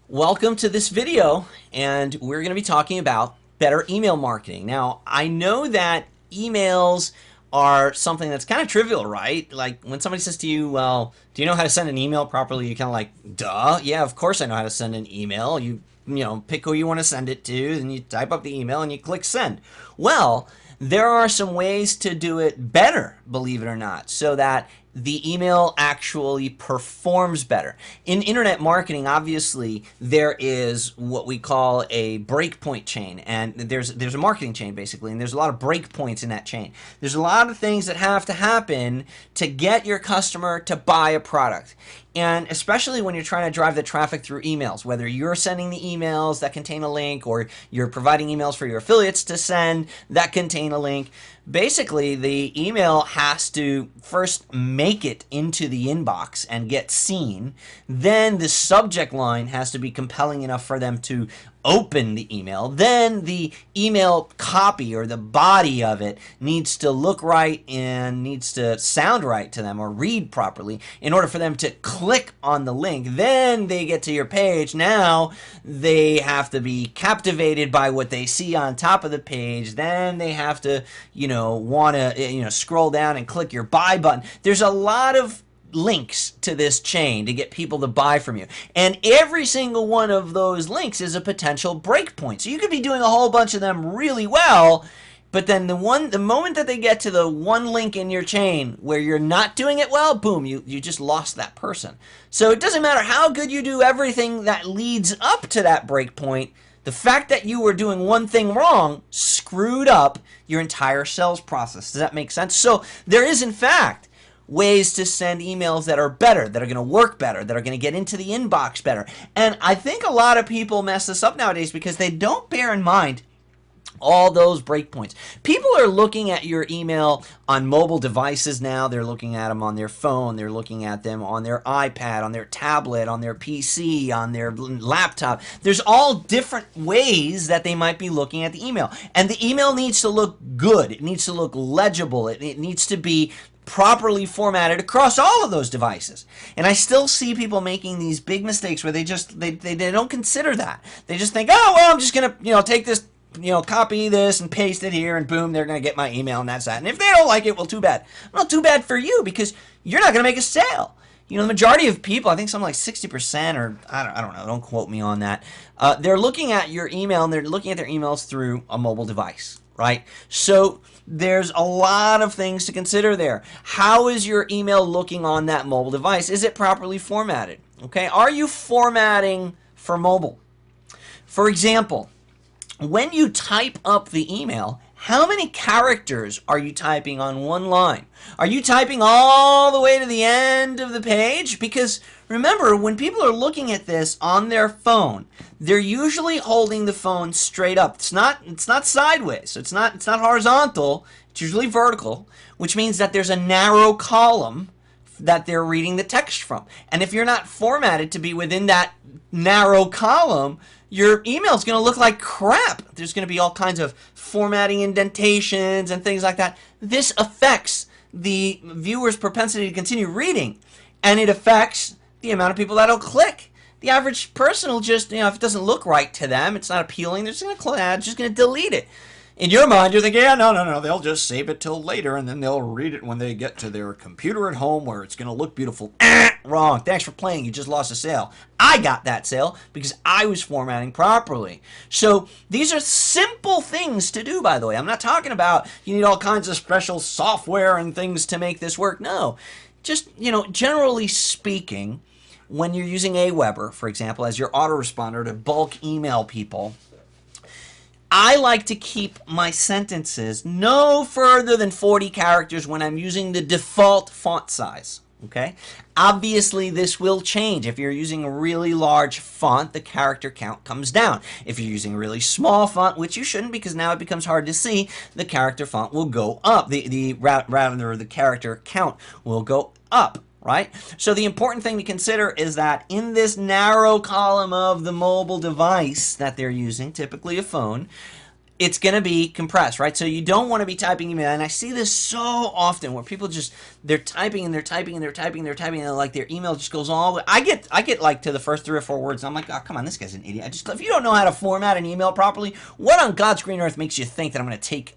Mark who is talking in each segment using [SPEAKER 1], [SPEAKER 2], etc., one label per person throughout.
[SPEAKER 1] Welcome to this video, and we're going to be talking about better email marketing. Now, I know that emails are something that's kind of trivial, right? Like when somebody says to you, well, do you know how to send an email properly? You kind of like, duh, yeah, of course I know how to send an email. You pick who you want to send it to, then you type up the email and you click send. Well, there are some ways to do it better, believe it or not, so that the email actually performs better. In internet marketing, obviously, there is what we call a breakpoint chain, and there's a marketing chain basically, and there's a lot of breakpoints in that chain. There's a lot of things that have to happen to get your customer to buy a product. And especially when you're trying to drive the traffic through emails, whether you're sending the emails that contain a link or you're providing emails for your affiliates to send that contain a link, basically the email has to first make it into the inbox and get seen. Then the subject line has to be compelling enough for them to open the email. Then the email copy or the body of it needs to look right and needs to sound right to them or read properly in order for them to click on the link. Then they get to your page. Now they have to be captivated by what they see on top of the page. Then they have to, want to, scroll down and click your buy button. There's a lot of links to this chain to get people to buy from you. And every single one of those links is a potential breakpoint. So you could be doing a whole bunch of them really well, but then the moment that they get to the one link in your chain where you're not doing it well, boom, you just lost that person. So it doesn't matter how good you do everything that leads up to that breakpoint. The fact that you were doing one thing wrong screwed up your entire sales process. Does that make sense? So there is, in fact, ways to send emails that are better, that are going to work better, that are going to get into the inbox better. And I think a lot of people mess this up nowadays because they don't bear in mind all those breakpoints. People are looking at your email on mobile devices now. They're looking at them on their phone. They're looking at them on their iPad, on their tablet, on their PC, on their laptop. There's all different ways that they might be looking at the email. And the email needs to look good. It needs to look legible. It needs to be properly formatted across all of those devices. And I still see people making these big mistakes where they don't consider that. They just think, oh, well, I'm just going to, take this, copy this and paste it here and boom, they're going to get my email and that's that. And if they don't like it, well, too bad. Well, too bad for you because you're not going to make a sale. The majority of people, I think something like 60% or I don't know, don't quote me on that. They're looking at your email and they're looking at their emails through a mobile device, right? So there's a lot of things to consider there. How is your email looking on that mobile device? Is it properly formatted? Okay, are you formatting for mobile? For example, when you type up the email, how many characters are you typing on one line? Are you typing all the way to the end of the page? Because remember, when people are looking at this on their phone, they're usually holding the phone straight up. It's not sideways. So it's not horizontal. It's usually vertical, which means that there's a narrow column that they're reading the text from. And if you're not formatted to be within that narrow column, your email is going to look like crap. There's going to be all kinds of formatting indentations and things like that. This affects the viewer's propensity to continue reading, and it affects the amount of people that'll click. The average person will just, if it doesn't look right to them, it's not appealing, they're just going to delete it. In your mind, you're thinking, yeah, no, they'll just save it till later, and then they'll read it when they get to their computer at home where it's going to look beautiful. Wrong. Thanks for playing. You just lost a sale. I got that sale because I was formatting properly. So these are simple things to do, by the way. I'm not talking about you need all kinds of special software and things to make this work. No. Just, generally speaking, when you're using Aweber, for example, as your autoresponder to bulk email people, I like to keep my sentences no further than 40 characters when I'm using the default font size. Okay? Obviously, this will change. If you're using a really large font, the character count comes down. If you're using a really small font, which you shouldn't because now it becomes hard to see, the character font will go up. The character count will go up. Right? So the important thing to consider is that in this narrow column of the mobile device that they're using, typically a phone, it's going to be compressed, right? So you don't want to be typing email. And I see this so often where people just, they're typing and they're typing and they're typing and they're typing and like their email just goes all the way. I get like to the first 3 or 4 words and I'm like, oh, come on, this guy's an idiot. If you don't know how to format an email properly, what on God's green earth makes you think that I'm going to take,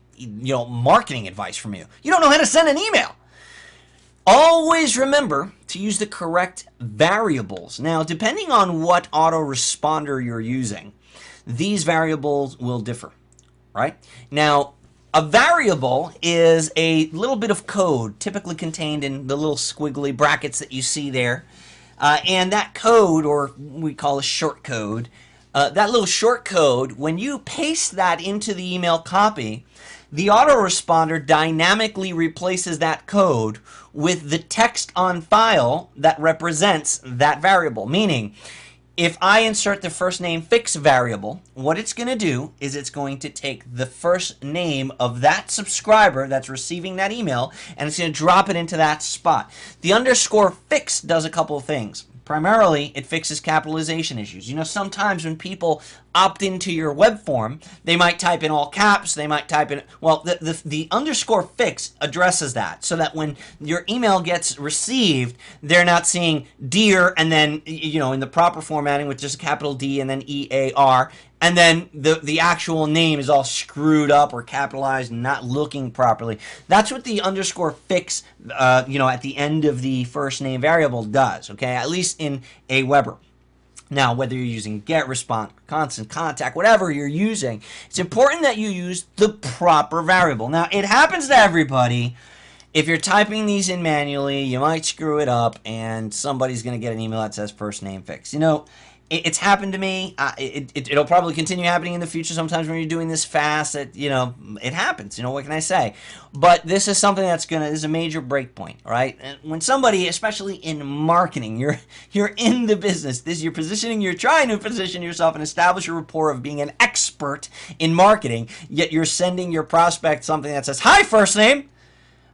[SPEAKER 1] marketing advice from you? You don't know how to send an email. Always remember to use the correct variables. Now, depending on what autoresponder you're using, these variables will differ. Right? Now, a variable is a little bit of code typically contained in the little squiggly brackets that you see there. And that code, or we call a short code, that little short code, when you paste that into the email copy, the autoresponder dynamically replaces that code with the text on file that represents that variable. Meaning, if I insert the first name fix variable, what it's going to do is it's going to take the first name of that subscriber that's receiving that email and it's going to drop it into that spot. The underscore fix does a couple of things. Primarily, it fixes capitalization issues. Sometimes when people opt into your web form, they might type in all caps, they might type in, well, the underscore fix addresses that so that when your email gets received, they're not seeing dear and then, in the proper formatting with just a capital D and then EAR, and then the actual name is all screwed up or capitalized and not looking properly. That's what the underscore fix, at the end of the first name variable does, okay? At least in Aweber. Now, whether you're using GetResponse, Constant Contact, whatever you're using, it's important that you use the proper variable. Now, it happens to everybody. If you're typing these in manually, you might screw it up, and somebody's going to get an email that says first name fix. It's happened to me. It'll probably continue happening in the future. Sometimes when you're doing this fast, it happens. What can I say? But this is something this is a major break point, right? And when somebody, especially in marketing, you're in the business. You're trying to position yourself and establish a rapport of being an expert in marketing. Yet you're sending your prospect something that says, "Hi, first name."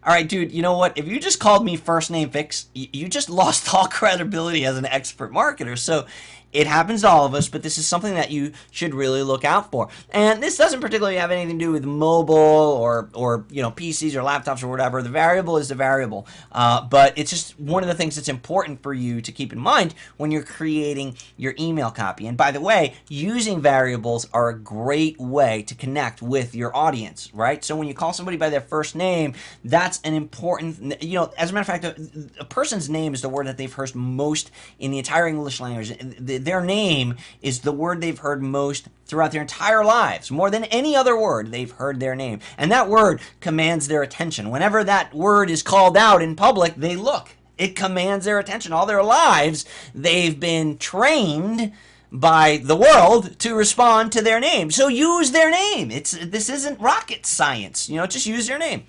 [SPEAKER 1] All right, dude, you know what? If you just called me first name fix, you just lost all credibility as an expert marketer. So it happens to all of us, but this is something that you should really look out for. And this doesn't particularly have anything to do with mobile or PCs or laptops or whatever. The variable is the variable. But it's just one of the things that's important for you to keep in mind when you're creating your email copy. And by the way, using variables are a great way to connect with your audience, right? So when you call somebody by their first name, that's an important, as a matter of fact, a person's name is the word that they've heard most in the entire English language. Their name is the word they've heard most throughout their entire lives. More than any other word, they've heard their name. And that word commands their attention. Whenever that word is called out in public, they look. It commands their attention. All their lives, they've been trained by the world to respond to their name. So use their name. This isn't rocket science. Just use their name.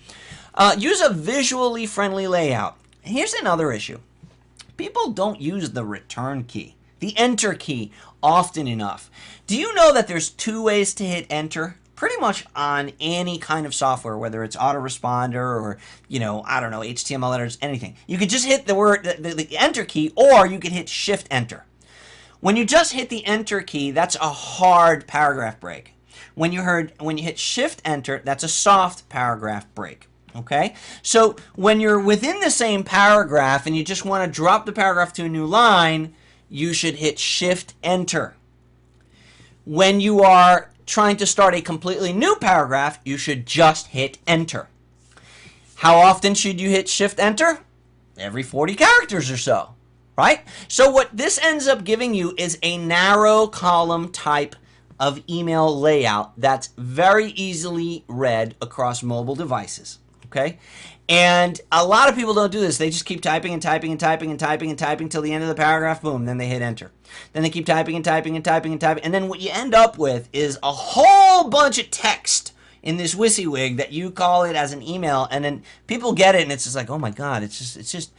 [SPEAKER 1] Use a visually friendly layout. Here's another issue. People don't use the return key, the enter key, often enough. Do you know that there's 2 ways to hit enter? Pretty much on any kind of software, whether it's autoresponder or, HTML editors, anything. You could just hit the enter key, or you could hit shift enter. When you just hit the enter key, that's a hard paragraph break. When you hit shift enter, that's a soft paragraph break. Okay, so when you're within the same paragraph and you just want to drop the paragraph to a new line, you should hit shift enter. When you are trying to start a completely new paragraph, you should just hit enter. How often should you hit shift enter? Every 40 characters or so, right? So what this ends up giving you is a narrow column type of email layout that's very easily read across mobile devices. Okay, and a lot of people don't do this. They just keep typing and typing and typing and typing and typing till the end of the paragraph. Boom, then they hit enter. Then they keep typing and typing and typing and typing, and then what you end up with is a whole bunch of text in this WYSIWYG that you call it as an email, and then people get it, and it's just like, oh my god, it's just,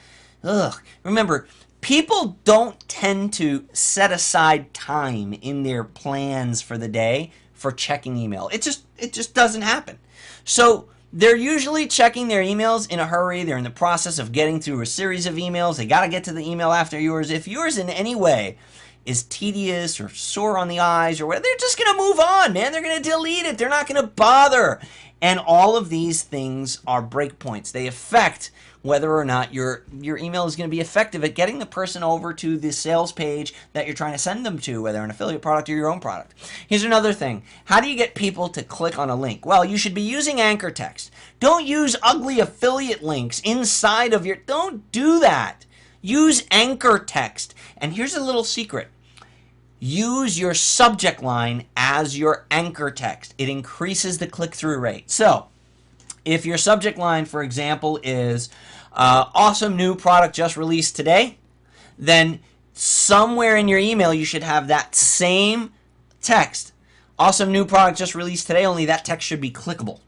[SPEAKER 1] ugh. Remember, people don't tend to set aside time in their plans for the day for checking email. It just doesn't happen. So they're usually checking their emails in a hurry. They're in the process of getting through a series of emails. They got to get to the email after yours. If yours in any way is tedious or sore on the eyes or whatever, they're just going to move on, man. They're going to delete it. They're not going to bother. And all of these things are breakpoints. They affect whether or not your email is going to be effective at getting the person over to the sales page that you're trying to send them to, whether an affiliate product or your own product. Here's another thing. How do you get people to click on a link? Well, you should be using anchor text. Don't use ugly affiliate links inside of your... Don't do that. Use anchor text. And here's a little secret. Use your subject line as your anchor text. It increases the click-through rate. So, if your subject line, for example, is awesome new product just released today, then somewhere in your email you should have that same text. Awesome new product just released today, only that text should be clickable.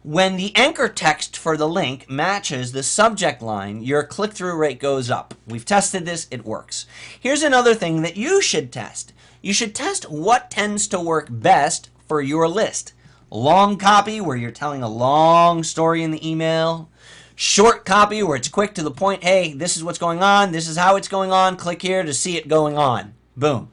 [SPEAKER 1] When the anchor text for the link matches the subject line, your click-through rate goes up. We've tested this, it works. Here's another thing that you should test. You should test what tends to work best for your list. Long copy, where you're telling a long story in the email. Short copy, where it's quick to the point. Hey, this is what's going on. This is how it's going on. Click here to see it going on. Boom.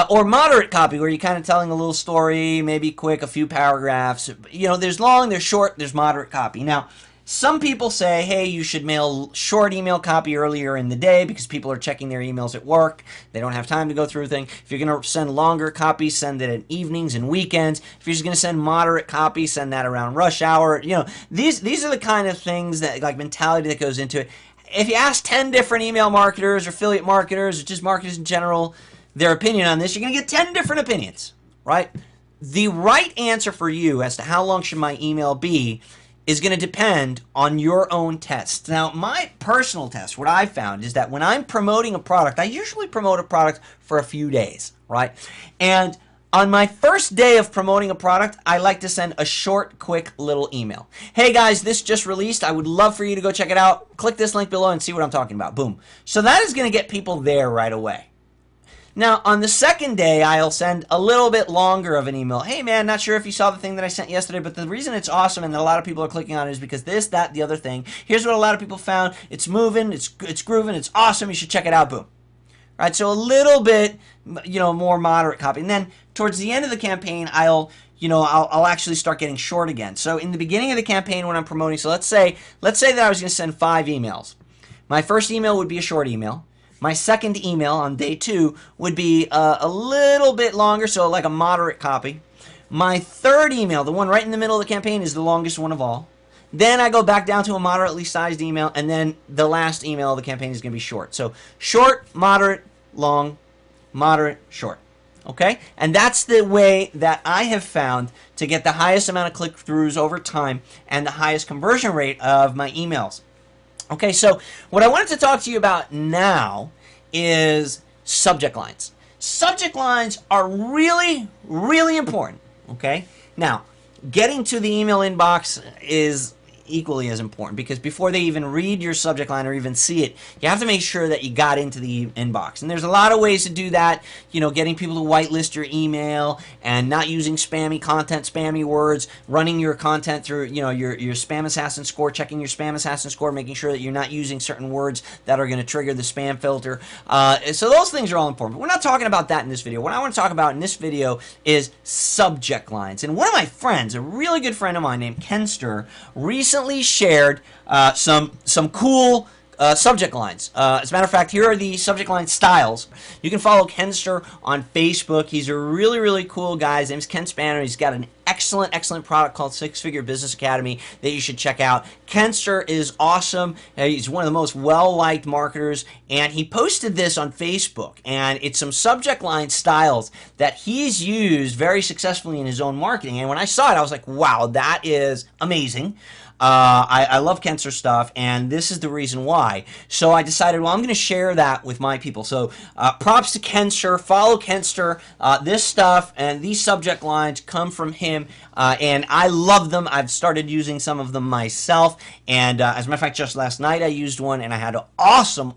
[SPEAKER 1] Or moderate copy, where you're kind of telling a little story, maybe quick, a few paragraphs. You know, there's long, there's short, there's moderate copy. Now, some people say, hey, you should mail short email copy earlier in the day because people are checking their emails at work. They don't have time to go through things. If you're going to send longer copy, send it at evenings and weekends. If you're just going to send moderate copy, send that around rush hour. You know, these are the kind of things that, like, mentality that goes into it. If you ask 10 different email marketers or affiliate marketers or just marketers in general, their opinion on this, you're going to get 10 different opinions, right? The right answer for you as to how long should my email be is going to depend on your own test. Now, my personal test, what I found is that when I'm promoting a product, I usually promote a product for a few days, right? And on my first day of promoting a product, I like to send a short, quick little email. Hey guys, this just released. I would love for you to go check it out. Click this link below and see what I'm talking about. Boom. So that is going to get people there right away. Now, on the second day, I'll send a little bit longer of an email. Hey, man, not sure if you saw the thing that I sent yesterday, but the reason it's awesome and that a lot of people are clicking on it is because this, that, the other thing. Here's what a lot of people found. It's moving, it's grooving, it's awesome. You should check it out. Boom. All right, so a little bit, more moderate copy. And then towards the end of the campaign, I'll actually start getting short again. So in the beginning of the campaign when I'm promoting, so let's say that I was going to send 5 emails. My first email would be a short email. My second email on day 2 would be a little bit longer, so like a moderate copy. My third email, the one right in the middle of the campaign, is the longest one of all. Then I go back down to a moderately sized email, and then the last email of the campaign is going to be short. So short, moderate, long, moderate, short. Okay? And that's the way that I have found to get the highest amount of click-throughs over time and the highest conversion rate of my emails. Okay, so what I wanted to talk to you about now is subject lines. Subject lines are really, really important, okay? Now, getting to the email inbox is equally as important because before they even read your subject line or even see it, you have to make sure that you got into the inbox. And there's a lot of ways to do that, getting people to whitelist your email and not using spammy content, spammy words, running your content through, your spam assassin score, checking your spam assassin score, making sure that you're not using certain words that are going to trigger the spam filter. So those things are all important. But we're not talking about that in this video. What I want to talk about in this video is subject lines. And one of my friends, a really good friend of mine named Kenster, recently shared some cool subject lines. As a matter of fact, here are the subject line styles. You can follow Kenster on Facebook. He's a really, really cool guy. His name's Ken Spanner. He's got an excellent product called Six Figure Business Academy that you should check out. Kenster is awesome. He's one of the most well-liked marketers, and he posted this on Facebook, and it's some subject line styles that he's used very successfully in his own marketing. And when I saw it, I was like, wow, that is amazing. I love Kenster stuff, and this is the reason why. So I decided, well, I'm going to share that with my people. So props to Kenster. Follow Kenster. This stuff and these subject lines come from him, and I love them. I've started using some of them myself, and as a matter of fact, just last night I used one, and I had awesome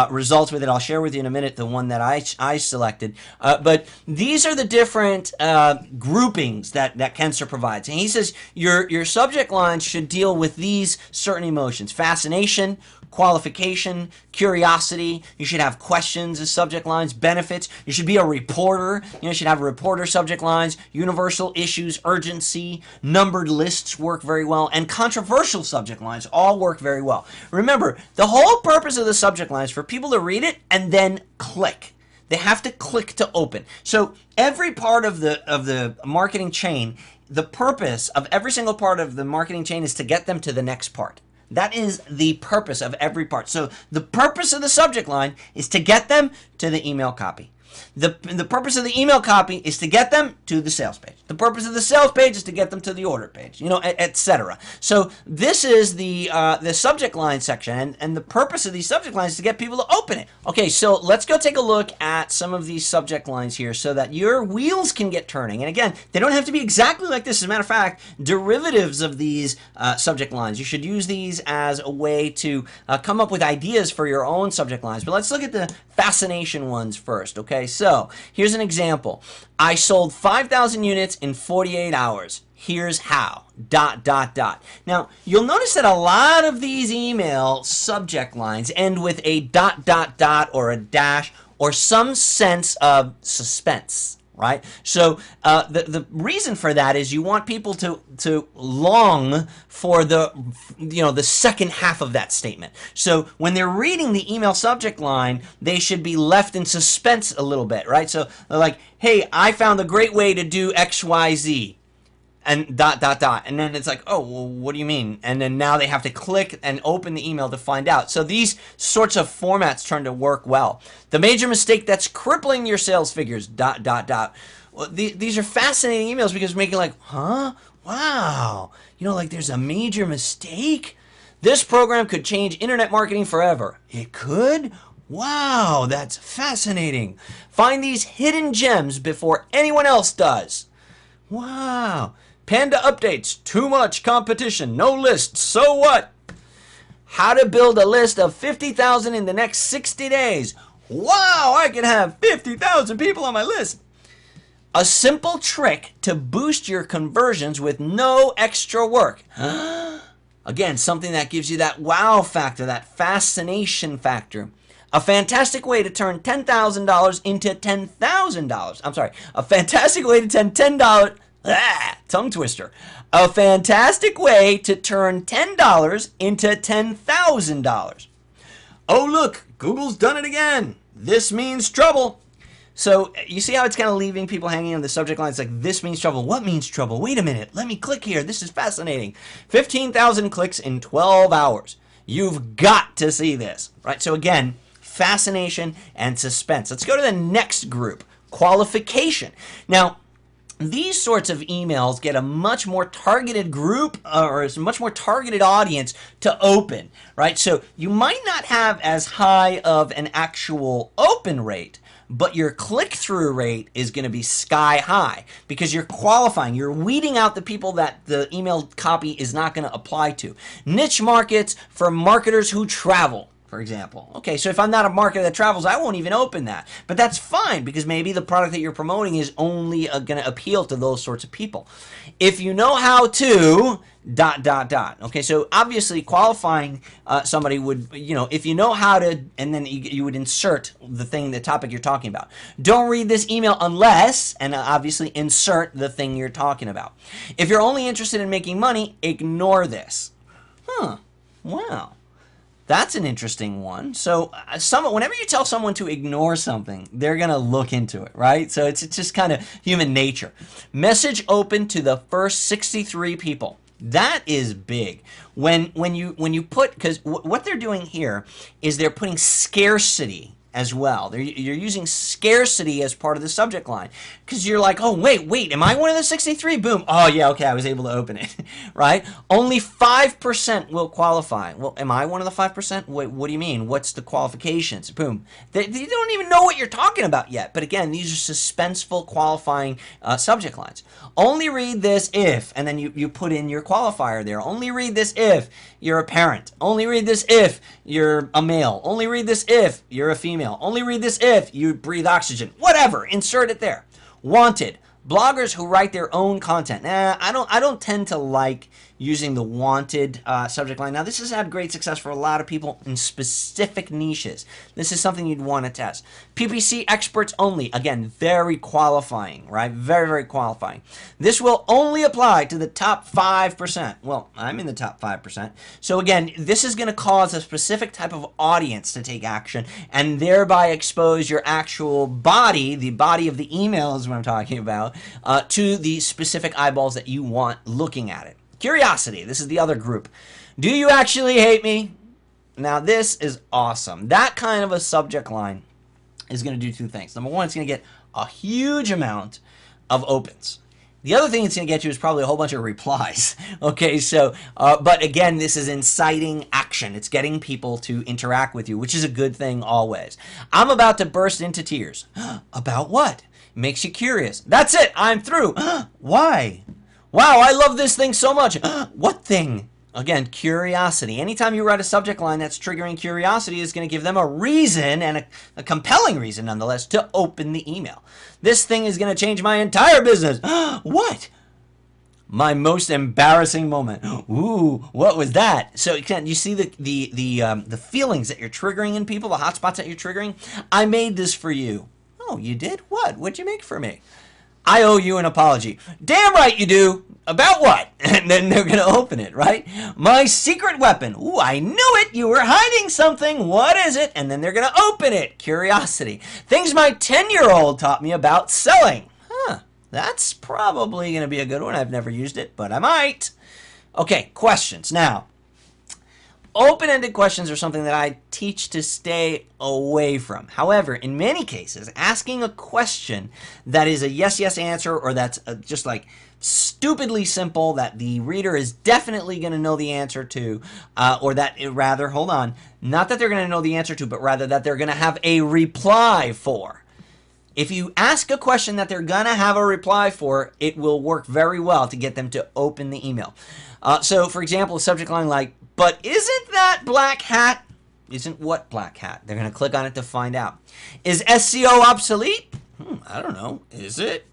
[SPEAKER 1] results with it. I'll share with you in a minute the one that I selected. But these are the different groupings that Kenster provides. And he says your subject subject lines should deal with these certain emotions: fascination, qualification, curiosity. You should have questions as subject lines, benefits. You should be a reporter. You should have reporter subject lines, universal issues, urgency, numbered lists work very well, and controversial subject lines all work very well. Remember, the whole purpose of the subject line is for people to read it and then click. They have to click to open. So every part of the marketing chain, the purpose of every single part of the marketing chain is to get them to the next part. That is the purpose of every part. So the purpose of the subject line is to get them to the email copy. The purpose of the email copy is to get them to the sales page. The purpose of the sales page is to get them to the order page, etc. So this is the subject line section, and the purpose of these subject lines is to get people to open it. Okay, so let's go take a look at some of these subject lines here so that your wheels can get turning. And again, they don't have to be exactly like this. As a matter of fact, derivatives of these subject lines. You should use these as a way to come up with ideas for your own subject lines. But let's look at the fascination ones first, okay? So here's an example. I sold 5,000 units in 48 hours. Here's how, ... Now, you'll notice that a lot of these email subject lines end with a ... or a dash or some sense of suspense, right? So the reason for that is you want people to long for the second half of that statement. So when they're reading the email subject line, they should be left in suspense a little bit, right? So they're like, hey, I found a great way to do XYZ. And ... And then it's like, oh, well, what do you mean? And then now they have to click and open the email to find out. So these sorts of formats turn to work well. The major mistake that's crippling your sales figures ... Well, these are fascinating emails because making like, huh? Wow. Like there's a major mistake? This program could change internet marketing forever. It could? Wow, that's fascinating. Find these hidden gems before anyone else does. Wow. Panda updates. Too much competition. No list. So what? How to build a list of 50,000 in the next 60 days. Wow, I can have 50,000 people on my list. A simple trick to boost your conversions with no extra work. Again, something that gives you that wow factor, that fascination factor. A fantastic way to turn $10,000 into $10,000. I'm sorry. A fantastic way to turn $10. Tongue twister. A fantastic way to turn $10 into $10,000. Oh, look, Google's done it again. This means trouble. So you see how it's kind of leaving people hanging on the subject line? It's like, this means trouble. What means trouble? Wait a minute. Let me click here. This is fascinating. 15,000 clicks in 12 hours. You've got to see this, right? So again, fascination and suspense. Let's go to the next group, qualification. Now, these sorts of emails get a much more targeted group or a much more targeted audience to open, right? So you might not have as high of an actual open rate, but your click-through rate is going to be sky high because you're qualifying. You're weeding out the people that the email copy is not going to apply to. Niche markets for marketers who travel, for example. Okay, so if I'm not a marketer that travels, I won't even open that. But that's fine because maybe the product that you're promoting is only going to appeal to those sorts of people. If you know how to ... Okay, so obviously qualifying somebody would, if you know how to, and then you would insert the topic you're talking about. Don't read this email unless, and obviously insert the thing you're talking about. If you're only interested in making money, ignore this. Wow. That's an interesting one. So whenever you tell someone to ignore something, they're going to look into it, right? So it's just kind of human nature. Message open to the first 63 people. That is big. When you put, because what they're doing here is they're putting scarcity as well. You're using scarcity as part of the subject line because you're like, oh, wait, am I one of the 63? Boom. Oh, yeah, okay, I was able to open it, right? Only 5% will qualify. Well, am I one of the 5%? Wait, what do you mean? What's the qualifications? Boom. They don't even know what you're talking about yet. But again, these are suspenseful qualifying subject lines. Only read this if, and then you put in your qualifier there. Only read this if you're a parent. Only read this if you're a male. Only read this if you're a female. Only read this if you breathe oxygen. Whatever, insert it there. Wanted. Bloggers who write their own content. I don't tend to like using the wanted subject line. Now, this has had great success for a lot of people in specific niches. This is something you'd want to test. PPC experts only. Again, very qualifying, right? Very, very qualifying. This will only apply to the top 5%. Well, I'm in the top 5%. So again, this is going to cause a specific type of audience to take action and thereby expose your actual body, the body of the email is what I'm talking about, to the specific eyeballs that you want looking at it. Curiosity, this is the other group. Do you actually hate me? Now this is awesome. That kind of a subject line is going to do two things. Number one, it's going to get a huge amount of opens. The other thing it's going to get you is probably a whole bunch of replies. Okay, so, but again, this is inciting action. It's getting people to interact with you, which is a good thing always. I'm about to burst into tears. About what? Makes you curious. That's it. I'm through. Why? Wow, I love this thing so much. What thing? Again, curiosity. Anytime you write a subject line that's triggering curiosity is going to give them a reason, and a compelling reason nonetheless, to open the email. This thing is going to change my entire business. What? My most embarrassing moment. Ooh, what was that? So you see the feelings that you're triggering in people, the hot spots that you're triggering? I made this for you. Oh, you did? What? What'd you make for me? I owe you an apology. Damn right you do. About what? And then they're going to open it, right? My secret weapon. Ooh, I knew it. You were hiding something. What is it? And then they're going to open it. Curiosity. Things my 10-year-old taught me about selling. Huh. That's probably going to be a good one. I've never used it, but I might. Okay, questions. Now, open-ended questions are something that I teach to stay away from. However, in many cases, asking a question that is a yes answer, or that's just like stupidly simple that the reader is definitely going to know the answer to, or that rather, hold on, not that they're going to know the answer to, but rather that they're going to have a reply for. If you ask a question that they're going to have a reply for, it will work very well to get them to open the email. So, for example, a subject line like, but isn't that black hat? Isn't what black hat? They're going to click on it to find out. Is SEO obsolete? I don't know. Is it?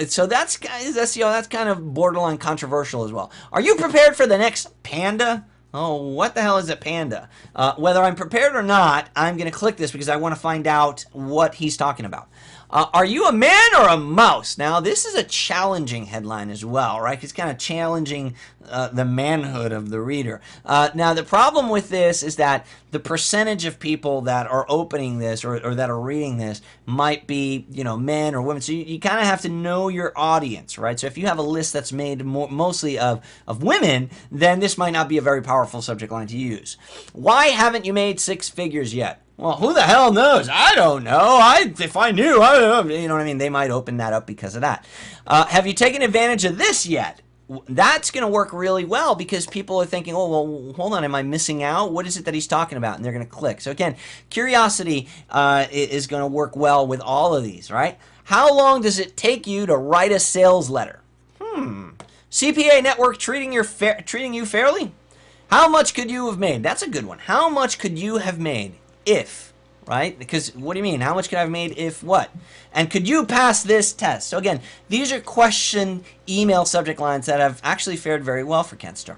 [SPEAKER 1] So is SEO, that's kind of borderline controversial as well. Are you prepared for the next panda? Oh, what the hell is a panda? Whether I'm prepared or not, I'm going to click this because I want to find out what he's talking about. Are you a man or a mouse? Now, this is a challenging headline as well, right? It's kind of challenging the manhood of the reader. Now, the problem with this is that the percentage of people that are opening this or that are reading this might be, men or women. So you kind of have to know your audience, right? So if you have a list that's made mostly of women, then this might not be a very powerful subject line to use. Why haven't you made six figures yet? Well, who the hell knows? I don't know. If I knew, I don't know. You know what I mean? They might open that up because of that. Have you taken advantage of this yet? That's going to work really well because people are thinking, oh, well, hold on, am I missing out? What is it that he's talking about? And they're going to click. So again, curiosity is going to work well with all of these, right? How long does it take you to write a sales letter? CPA network treating you fairly? How much could you have made? That's a good one. How much could you have made if, right? Because what do you mean? How much could I have made if what? And could you pass this test? So again, these are question email subject lines that have actually fared very well for Kenstar.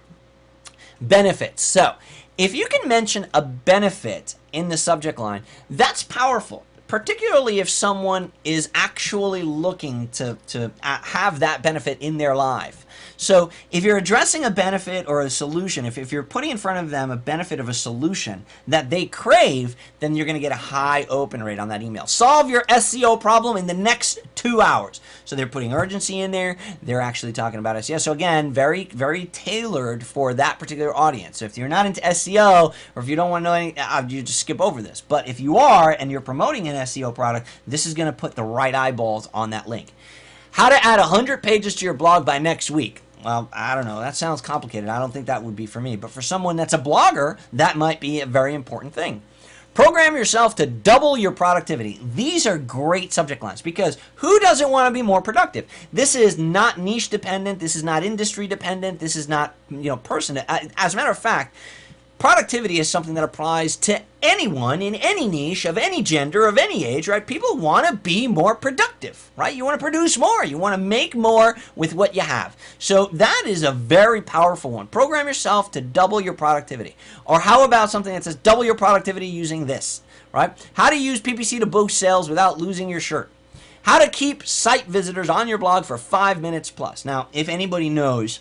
[SPEAKER 1] Benefits. So if you can mention a benefit in the subject line, that's powerful. Particularly if someone is actually looking to have that benefit in their life. So if you're addressing a benefit or a solution, if you're putting in front of them a benefit of a solution that they crave, then you're going to get a high open rate on that email. Solve your SEO problem in the next 2 hours. So they're putting urgency in there. They're actually talking about SEO. So again, very, very tailored for that particular audience. So if you're not into SEO or if you don't want to know anything, you just skip over this. But if you are and you're promoting an SEO product, this is going to put the right eyeballs on that link. How to add 100 pages to your blog by next week. Well, I don't know. That sounds complicated. I don't think that would be for me. But for someone that's a blogger, that might be a very important thing. Program yourself to double your productivity. These are great subject lines because who doesn't want to be more productive? This is not niche dependent. This is not industry dependent. This is not, person. As a matter of fact, productivity is something that applies to anyone in any niche, of any gender, of any age, right? People want to be more productive, right? You want to produce more. You want to make more with what you have. So that is a very powerful one. Program yourself to double your productivity. Or how about something that says double your productivity using this, right? How to use PPC to boost sales without losing your shirt. How to keep site visitors on your blog for 5 minutes plus. Now, if anybody knows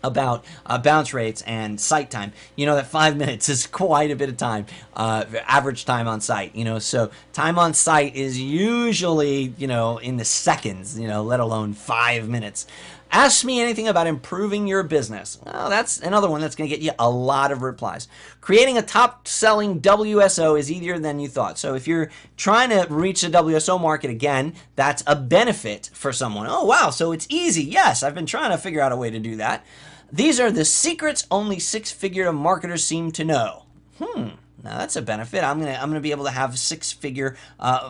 [SPEAKER 1] about bounce rates and site time, you know that 5 minutes is quite a bit of time, average time on site, so time on site is usually, in the seconds, let alone 5 minutes. Ask me anything about improving your business. Well, that's another one that's going to get you a lot of replies. Creating a top-selling WSO is easier than you thought. So if you're trying to reach the WSO market, again, that's a benefit for someone. Oh, wow, so it's easy. Yes, I've been trying to figure out a way to do that. These are the secrets only six-figure marketers seem to know. Now that's a benefit. I'm gonna be able to have six-figure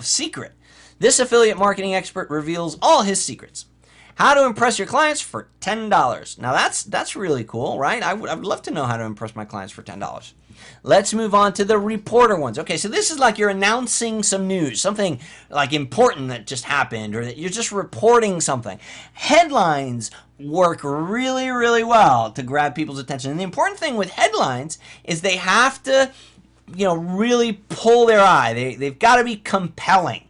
[SPEAKER 1] secret. This affiliate marketing expert reveals all his secrets. How to impress your clients for $10. Now that's really cool, right? I would love to know how to impress my clients for $10. Let's move on to the reporter ones. Okay, so this is like you're announcing some news, something like important that just happened, or that you're just reporting something. Headlines work really, really well to grab people's attention. And the important thing with headlines is they have to, really pull their eye. They've got to be compelling.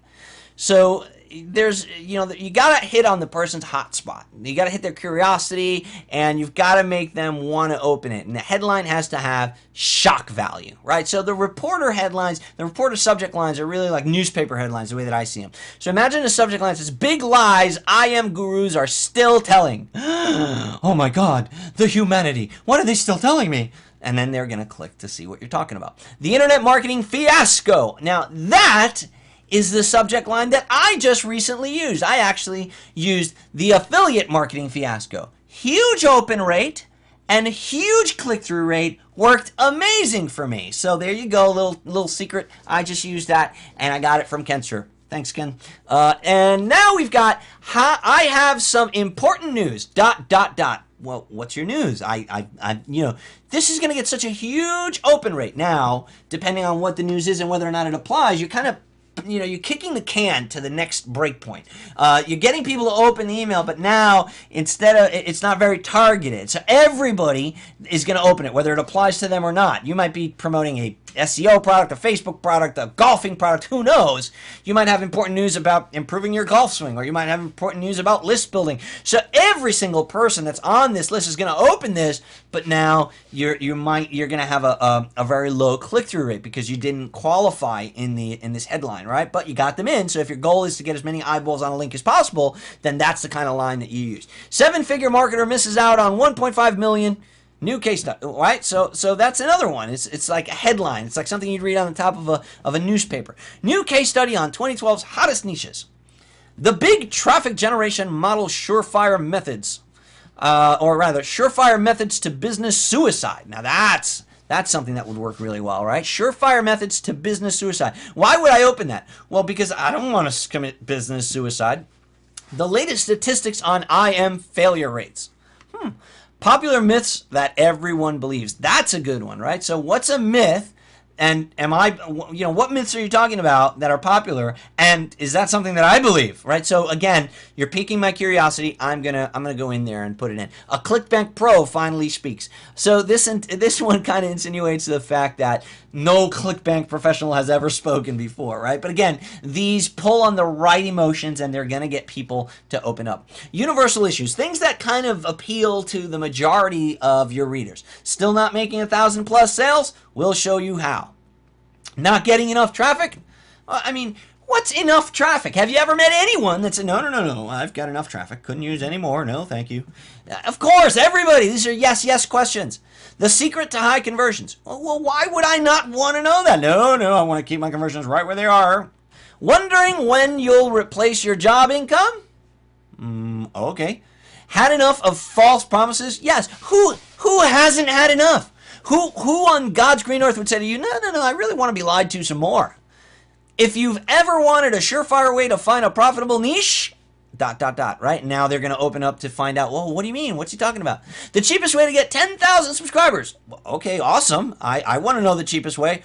[SPEAKER 1] So there's, you got to hit on the person's hot spot. You got to hit their curiosity, and you've got to make them want to open it. And the headline has to have shock value, right? So the reporter headlines, the reporter subject lines are really like newspaper headlines, the way that I see them. So imagine a subject line that says, "Big lies IM gurus are still telling." Oh my God, the humanity. What are they still telling me? And then they're going to click to see what you're talking about. The internet marketing fiasco. Now that is the subject line that I just recently used. I actually used the affiliate marketing fiasco. Huge open rate and huge click-through rate, worked amazing for me. So there you go, little secret. I just used that, and I got it from Kenster. Thanks, Ken. And now we've got, I have some important news, ... Well, what's your news? This is going to get such a huge open rate. Now, depending on what the news is and whether or not it applies, you're kind of, you're kicking the can to the next break point. You're getting people to open the email, but now it's not very targeted. So everybody is going to open it, whether it applies to them or not. You might be promoting a SEO product, a Facebook product, a golfing product, who knows? You might have important news about improving your golf swing, or you might have important news about list building. So every single person that's on this list is going to open this, but now you're going to have a very low click-through rate because you didn't qualify in this headline, right? But you got them in. So if your goal is to get as many eyeballs on a link as possible, then that's the kind of line that you use. 7-figure marketer misses out on 1.5 million. New case study, right? So that's another one. It's like a headline. It's like something you'd read on the top of a newspaper. New case study on 2012's hottest niches. The big traffic generation model surefire methods, or rather, surefire methods to business suicide. Now that's something that would work really well, right? Surefire methods to business suicide. Why would I open that? Well, because I don't want to commit business suicide. The latest statistics on IM failure rates. Popular myths that everyone believes. That's a good one, right? So what's a myth? And what myths are you talking about that are popular? And is that something that I believe, right? So again, you're piquing my curiosity. I'm gonna go in there and put it in. A ClickBank Pro finally speaks. So this one kind of insinuates the fact that no ClickBank professional has ever spoken before, right? But again, these pull on the right emotions, and they're gonna get people to open up. Universal issues, things that kind of appeal to the majority of your readers. Still not making 1,000 plus sales? We'll show you how. Not getting enough traffic? What's enough traffic? Have you ever met anyone that said, no, I've got enough traffic, couldn't use any more, no, thank you. Of course, everybody, these are yes questions. The secret to high conversions. Well, why would I not want to know that? No, I want to keep my conversions right where they are. Wondering when you'll replace your job income? Okay. Had enough of false promises? Yes. Who hasn't had enough? Who on God's green earth would say to you, no, I really want to be lied to some more. If you've ever wanted a surefire way to find a profitable niche, dot, dot, dot, right? Now they're going to open up to find out, well, what do you mean? What's he talking about? The cheapest way to get 10,000 subscribers. Well, okay, awesome. I want to know the cheapest way.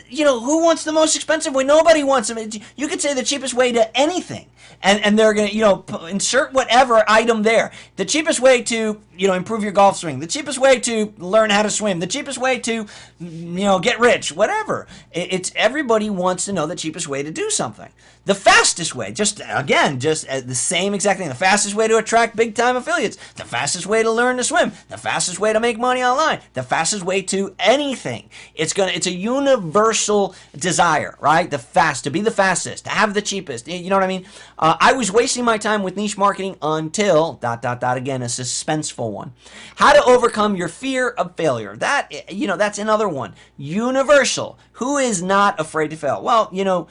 [SPEAKER 1] You know, who wants the most expensive way? Nobody wants them. You could say the cheapest way to anything. And they're going to, you know, insert whatever item there. The cheapest way to, you know, improve your golf swing. The cheapest way to learn how to swim. The cheapest way to, you know, get rich. Whatever. It's everybody wants to know the cheapest way to do something. The fastest way, just the same exact thing. The fastest way to attract big time affiliates. The fastest way to learn to swim. The fastest way to make money online. The fastest way to anything. It's a universal desire, right? To be the fastest, to have the cheapest. You know what I mean? I was wasting my time with niche marketing until dot dot dot, again, a suspenseful one. How to overcome your fear of failure. That, you know, that's another one. Universal. Who is not afraid to fail? Well, you know,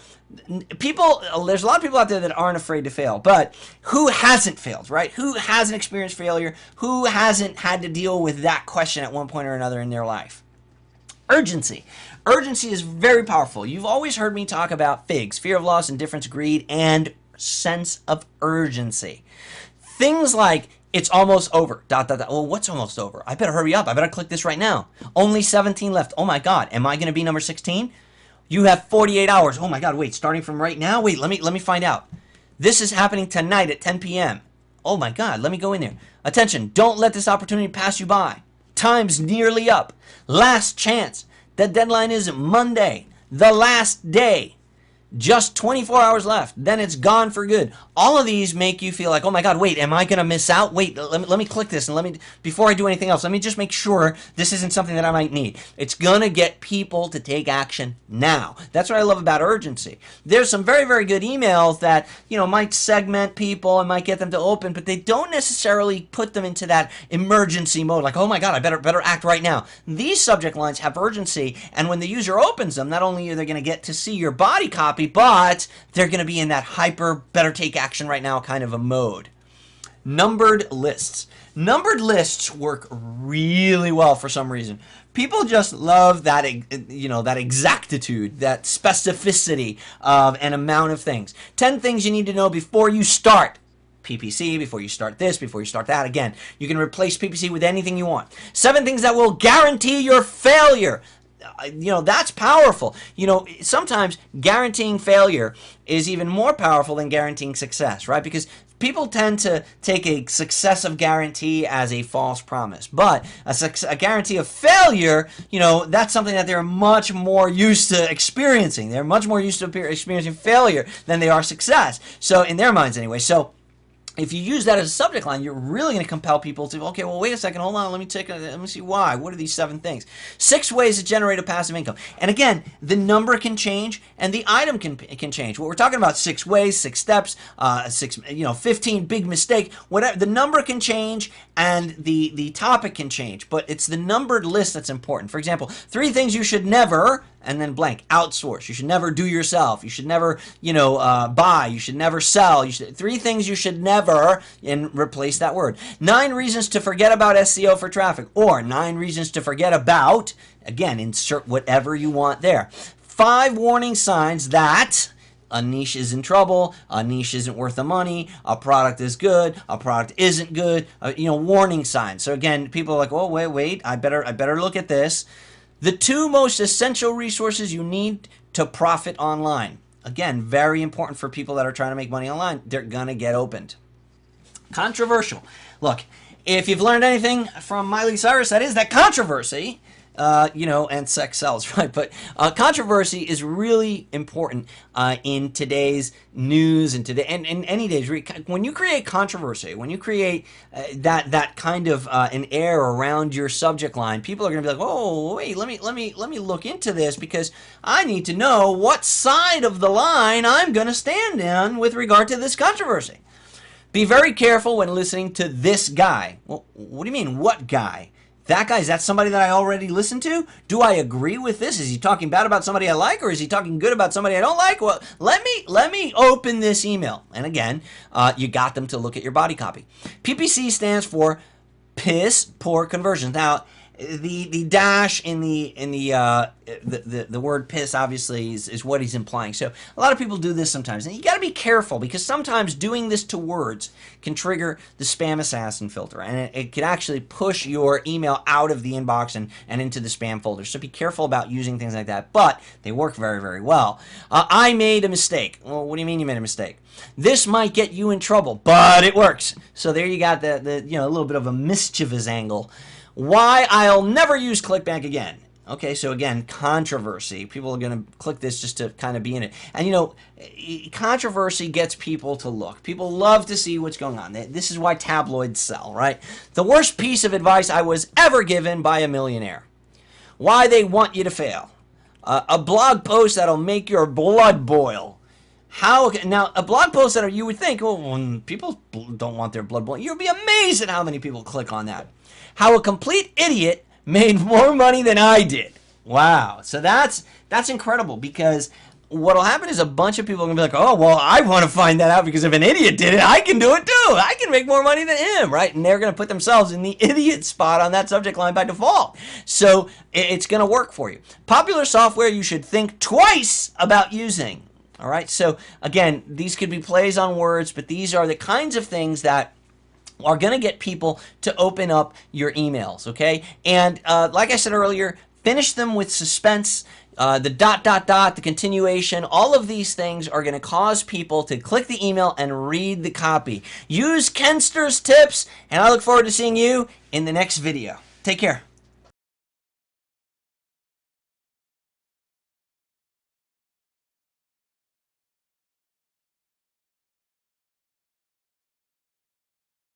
[SPEAKER 1] there's a lot of people out there that aren't afraid to fail, but who hasn't failed, right? Who hasn't experienced failure? Who hasn't had to deal with that question at one point or another in their life? Urgency. Urgency is very powerful. You've always heard me talk about FIGS, fear of loss, indifference, greed, and sense of urgency. Things like, it's almost over, dot, dot, dot. Well, what's almost over? I better hurry up. I better click this right now. Only 17 left. Oh my God, am I going to be number 16? You have 48 hours. Oh my God, wait, starting from right now? Wait, let me find out. This is happening tonight at 10 p.m. Oh my God, let me go in there. Attention, don't let this opportunity pass you by. Time's nearly up. Last chance. The deadline is Monday, the last day. Just 24 hours left. Then it's gone for good. All of these make you feel like, oh my God, wait, am I going to miss out? Wait, let me click this and before I do anything else, let me just make sure this isn't something that I might need. It's going to get people to take action now. That's what I love about urgency. There's some very, very good emails that, you know, might segment people and might get them to open, but they don't necessarily put them into that emergency mode. Like, oh my God, I better act right now. These subject lines have urgency, and when the user opens them, not only are they going to get to see your body copy, but they're going to be in that hyper, better take action right now kind of a mode. Numbered lists. Numbered lists work really well for some reason. People just love that, you know, that exactitude, that specificity of an amount of things. 10 things you need to know before you start PPC, before you start this, before you start that. Again, you can replace PPC with anything you want. 7 things that will guarantee your failure. You know, that's powerful. You know, sometimes guaranteeing failure is even more powerful than guaranteeing success, right? Because people tend to take a successive guarantee as a false promise. But a guarantee of failure, you know, that's something that they're much more used to experiencing. They're much more used to experiencing failure than they are success. So, in their minds anyway. So, if you use that as a subject line, you're really going to compel people to, okay, well, wait a second, hold on, let me see why. What are these 7 things? 6 ways to generate a passive income. And again, the number can change and the item can change. What we're talking about, 6 ways, 6 steps, 15 big mistake, whatever. The number can change and the topic can change, but it's the numbered list that's important. For example, 3 things you should never, and then blank, outsource. You should never do yourself. You should never, buy. You should never sell. 3 things you should never, and replace that word. 9 reasons to forget about SEO for traffic, or 9 reasons to forget about, again, insert whatever you want there. 5 warning signs that a niche is in trouble, a niche isn't worth the money, a product is good, a product isn't good, warning signs. So again, people are like, oh, wait, I better look at this. The 2 most essential resources you need to profit online. Again, very important for people that are trying to make money online. They're going to get opened. Controversial. Look, if you've learned anything from Miley Cyrus, that is that controversy, and sex sells, right? But controversy is really important in today's news and today and in any days. When you create controversy, when you create that kind of an air around your subject line, people are going to be like, "Oh, wait, let me look into this because I need to know what side of the line I'm going to stand on with regard to this controversy." Be very careful when listening to this guy. Well, what do you mean, what guy? That guy, is that somebody that I already listened to? Do I agree with this? Is he talking bad about somebody I like, or is he talking good about somebody I don't like? Well, let me open this email. And again, you got them to look at your body copy. PPC stands for piss poor conversions. Now, the dash in the word piss obviously is what he's implying. So a lot of people do this sometimes, and you got to be careful because sometimes doing this to words can trigger the spam assassin filter, and it can actually push your email out of the inbox and into the spam folder. So be careful about using things like that, but they work very, very well. I made a mistake. Well, what do you mean you made a mistake? This might get you in trouble, but it works. So there you got the a little bit of a mischievous angle. Why I'll never use ClickBank again. Okay, so again, controversy. People are going to click this just to kind of be in it. And controversy gets people to look. People love to see what's going on. This is why tabloids sell, right? The worst piece of advice I was ever given by a millionaire. Why they want you to fail. A blog post that'll make your blood boil. Now, a blog post that you would think, when people don't want their blood boiling, you'll be amazed at how many people click on that. How a complete idiot made more money than I did. Wow. So that's incredible, because what'll happen is a bunch of people are going to be like, oh, well, I want to find that out because if an idiot did it, I can do it too. I can make more money than him, right? And they're going to put themselves in the idiot spot on that subject line by default. So it's going to work for you. Popular software you should think twice about using. All right. So again, these could be plays on words, but these are the kinds of things that are going to get people to open up your emails, okay? And like I said earlier, finish them with suspense, the ... the continuation. All of these things are going to cause people to click the email and read the copy. Use Kenster's tips, and I look forward to seeing you in the next video. Take care.